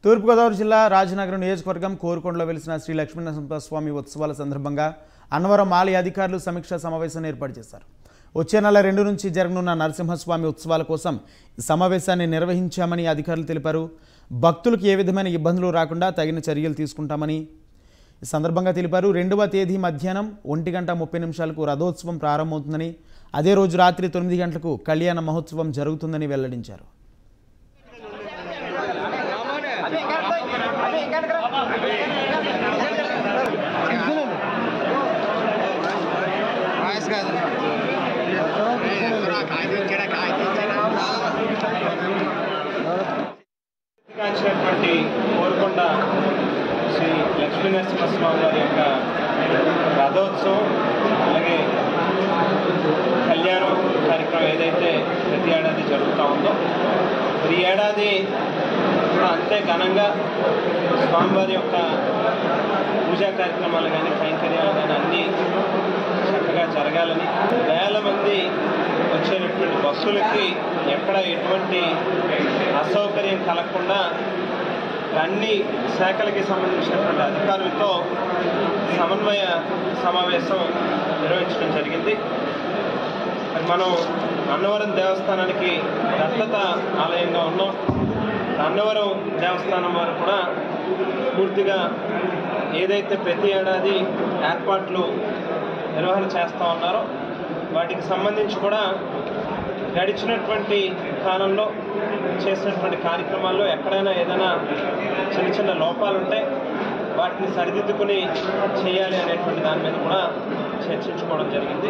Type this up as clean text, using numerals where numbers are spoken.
తూర్పుగోదావరి జిల్లా రాజనగరం నియోజకవర్గం కోరుకొండలో వెలిసిన శ్రీ లక్ష్మీనరసింహస్వామి ఉత్సవాల సందర్భంగా అన్నవరం ఆలయ అధికారులు సమీక్షా సమావేశాన్ని ఏర్పాటు చేశారు. వచ్చే నెల 2 నుంచి జరగనున్న నరసింహస్వామి ఉత్సవాల కోసం ఈ సమావేశాన్ని నిర్వహించామని అధికారులు తెలిపారు. భక్తులకు ఏ విధమైన ఇబ్బందులు రాకుండా తగిన చర్యలు తీసుకుంటామని ఈ సందర్భంగా తెలిపారు. 2వ తేదీ మధ్యాహ్నం 1:30 రథోత్సవం ప్రారంభమవుతుందని, అదే రోజు రాత్రి 9 గంటలకు కళ్యాణ మహోత్సవం జరుగుతుందని వెల్లడించారు. కోరుకొండ శ్రీ లక్ష్మీనరసింహస్వామి వారి యొక్క రథోత్సవం అలాగే కళ్యాణం కార్యక్రమం ఏదైతే ప్రతి ఏడాది జరుగుతూ ఉందో, ఈ ఏడాది అంతే ఘనంగా స్వామివారి యొక్క పూజా కార్యక్రమాలు కానీ కైంకర్యాలు కానీ అన్నీ చక్కగా జరగాలని, వేల మంది వచ్చేటటువంటి భక్తులకి ఎక్కడ ఎటువంటి అసౌకర్యం కలగకుండా అన్ని శాఖలకి సంబంధించినటువంటి అధికారులతో సమన్వయ సమావేశం నిర్వహించడం జరిగింది. మనం అన్నవరం దేవస్థానానికి దత్తత ఆలయంగా ఉన్నాం. అన్నవరం దేవస్థానం వారు కూడా పూర్తిగా ఏదైతే ప్రతి ఏడాది ఏర్పాట్లు నిర్వహణ చేస్తూ ఉన్నారో వాటికి సంబంధించి కూడా గడిచినటువంటి కాలంలో చేసినటువంటి కార్యక్రమాల్లో ఎక్కడైనా ఏదైనా చిన్న చిన్న లోపాలు ఉంటే వాటిని సరిదిద్దుకుని చేయాలి అనేటువంటి దాని మీద కూడా చర్చించుకోవడం జరిగింది.